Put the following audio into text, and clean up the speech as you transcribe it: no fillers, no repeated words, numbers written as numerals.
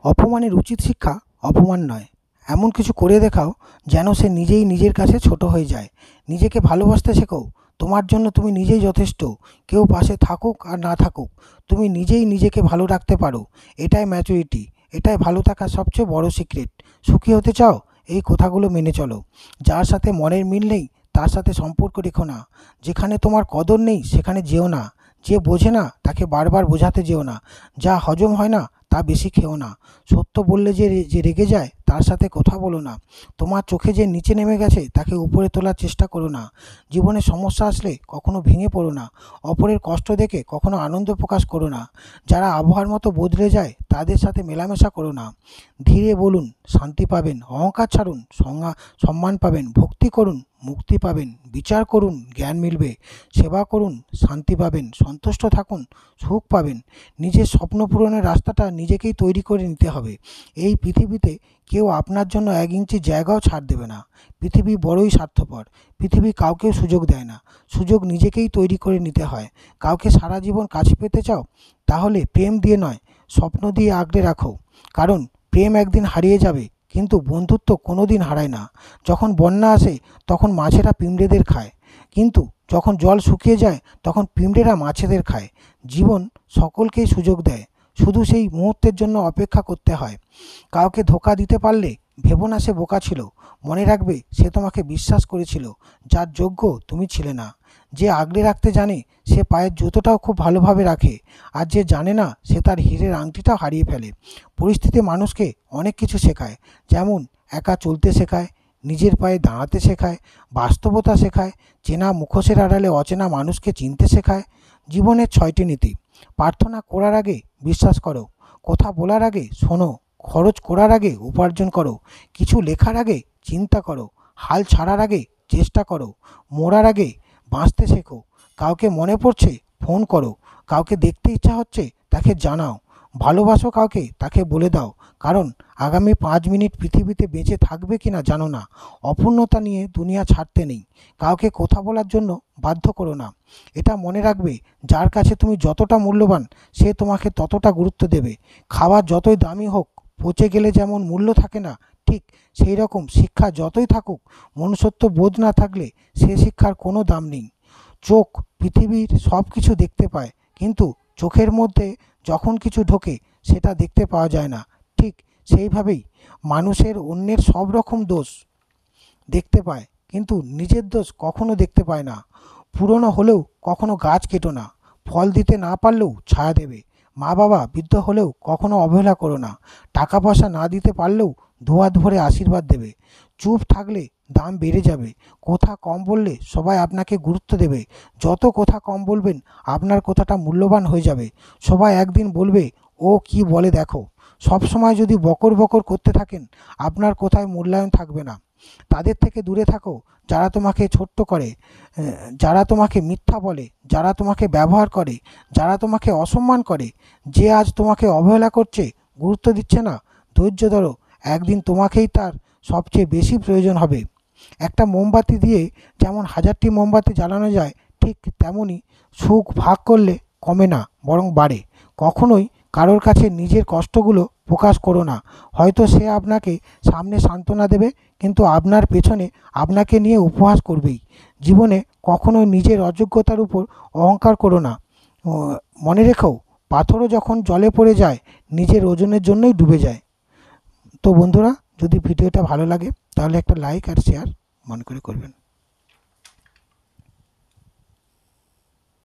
অপমানের উচিত শিক্ষা অপমান নয়, এমন কিছু করে দেখাও যেন সে নিজেই নিজের কাছে ছোট হয়ে যায়। নিজেকে ভালোবাসতে শেখো, তোমার জন্য তুমি নিজেই যথেষ্ট। কেউ পাশে থাকুক আর না থাকুক, তুমি নিজেই নিজেকে ভালো রাখতে পারো। এটাই ম্যাচুরিটি, এটাই ভালো থাকার সবচেয়ে বড় সিক্রেট। সুখী হতে চাও, এই কথাগুলো মেনে চলো। যার সাথে মনের মিল নেই তার সাথে সম্পর্ক রেখো না। যেখানে তোমার কদর নেই সেখানে যেও না। যে বোঝে না তাকে বারবার বোঝাতে যেও না। যা হজম হয় না তা বেশি খেও না। সত্য বললে যে রেগে যায় তার সাথে কথা বলো না। তোমার চোখে যে নিচে নেমে গেছে তাকে উপরে তোলার চেষ্টা করো না। জীবনে সমস্যা আসলে কখনো ভেঙে পড়ো না। অপরের কষ্ট দেখে কখনো আনন্দ প্রকাশ করো না। যারা আবহাওয়ার মতো বদলে যায় তাদের সাথে মেলামেশা করো না। ধীরে বলুন, শান্তি পাবেন। অহংকার ছাড়ুন, সম্মান পাবেন। ভক্তি করুন, মুক্তি পাবেন। বিচার করুন, জ্ঞান মিলবে। সেবা করুন, শান্তি পাবেন। সন্তুষ্ট থাকুন, সুখ পাবেন। নিজের স্বপ্ন পূরণের রাস্তাটা নিজেকেই তৈরি করে নিতে হবে। এই পৃথিবীতে কেউ আপনার জন্য 1 ইঞ্চি জায়গাও ছাড় দেবে না। পৃথিবী বড়ই স্বার্থপর। পৃথিবী কাউকেও সুযোগ দেয় না, সুযোগ নিজেকেই তৈরি করে নিতে হয়। কাউকে সারা জীবন কাছে পেতে চাও, তাহলে প্রেম দিয়ে নয়, স্বপ্ন দিয়ে আগলে রাখো। কারণ প্রেম একদিন হারিয়ে যাবে, কিন্তু বন্ধুত্ব কোনো দিন হারায় না। যখন বন্যা আসে তখন মাছেরা পিঁমড়েদের খায়, কিন্তু যখন জল শুকিয়ে যায় তখন পিঁমড়েরা মাছেদের খায়। জীবন সকলকেই সুযোগ দেয়, শুধু সেই মুহূর্তের জন্য অপেক্ষা করতে হয়। কাউকে ধোঁকা দিতে পারলে ভেবো না সে বোকা ছিল, মনে রাখবে সে তোমাকে বিশ্বাস করেছিল যার যোগ্য তুমি ছিলে না। যে আগলে রাখতে জানে সে পায়ের জুতোটাও খুব ভালোভাবে রাখে, আর যে জানে না সে তার হীরের আংটিটাও হারিয়ে ফেলে। পরিস্থিতি মানুষকে অনেক কিছু শেখায়, যেমন একা চলতে শেখায়, নিজের পায়ে দাঁড়াতে শেখায়, বাস্তবতা শেখায়, চেনা মুখোশের আড়ালে অচেনা মানুষকে চিনতে শেখায়। জীবনের 6টি নীতি। প্রার্থনা করার আগে বিশ্বাস করো, কথা বলার আগে শোনো, খরচ করার আগে উপার্জন করো, কিছু লেখার আগে চিন্তা করো, হাল ছাড়ার আগে চেষ্টা করো, মরার আগে বাঁচতে শেখো। কাউকে মনে পড়ছে ফোন করো, কাউকে দেখতে ইচ্ছা হচ্ছে তাকে জানাও, ভালোবাসো কাউকে তাকে বলে দাও। কারণ আগামী 5 মিনিট পৃথিবীতে বেঁচে থাকবে কিনা জানো না। অপূর্ণতা নিয়ে দুনিয়া ছাড়তে নেই, কাউকে কথা বলার জন্য বাধ্য করো না। এটা মনে রাখবে, যার কাছে তুমি যতটা মূল্যবান সে তোমাকে ততটা গুরুত্ব দেবে। খাবার যতই দামি হোক, পচে গেলে যেমন মূল্য থাকে না, ঠিক সেই রকম শিক্ষা যতই থাকুক, মনুষ্যত্ব বোধ না থাকলে সে শিক্ষার কোনো দাম নেই। চোখ পৃথিবীর সব কিছু দেখতে পায়, কিন্তু চোখের মধ্যে যখন কিছু ঢোকে সেটা দেখতে পাওয়া যায় না। ঠিক সেইভাবেই মানুষের অন্যের সব রকম দোষ দেখতে পায়, কিন্তু নিজের দোষ কখনো দেখতে পায় না। পুরনো হলেও কখনো গাছ কেটো না, ফল দিতে না পারলেও ছায়া দেবে। মা বাবা বৃদ্ধ হলেও কখনো অবহেলা করো না, টাকা পয়সা না দিতে পারলেও দুহাত ভরে আশীর্বাদ দেবে। চুপ থাকলে দাম বেড়ে যাবে, কথা কম বললে সবাই আপনাকে গুরুত্ব দেবে। যত কথা কম বলবেন আপনার কথাটা মূল্যবান হয়ে যাবে। সবাই একদিন বলবে, ও কি বলে দেখো। সব সময় যদি বকর বকর করতে থাকেন আপনার কথায় মূল্যায়ন থাকবে না। তাদের থেকে দূরে থাকো যারা তোমাকে ছোট্ট করে, যারা তোমাকে মিথ্যা বলে, যারা তোমাকে ব্যবহার করে, যারা তোমাকে অসম্মান করে। যে আজ তোমাকে অবহেলা করছে, গুরুত্ব দিচ্ছে না, ধৈর্য ধরো, একদিন তোমাকেই তার সবচেয়ে বেশি প্রয়োজন হবে। একটা মোমবাতি দিয়ে যেমন 1000টি মোমবাতি জ্বালানো যায়, ঠিক তেমনই সুখ ভাগ করলে কমে না, বরং বাড়ে। কখনোই কারোর কাছে নিজের কষ্টগুলো প্রকাশ করো না। হয়তো সে আপনাকে সামনে সান্ত্বনা দেবে, কিন্তু আপনার পেছনে আপনাকে নিয়ে উপহাস করবেই। জীবনে কখনোই নিজের অযোগ্যতার উপর অহংকার করো না। মনে রেখো, পাথরও যখন জলে পড়ে যায় নিজের ওজনের জন্যই ডুবে যায়। তো বন্ধুরা, যদি ভিডিওটা ভালো লাগে তাহলে একটা লাইক আর শেয়ার মনে করে করবেন।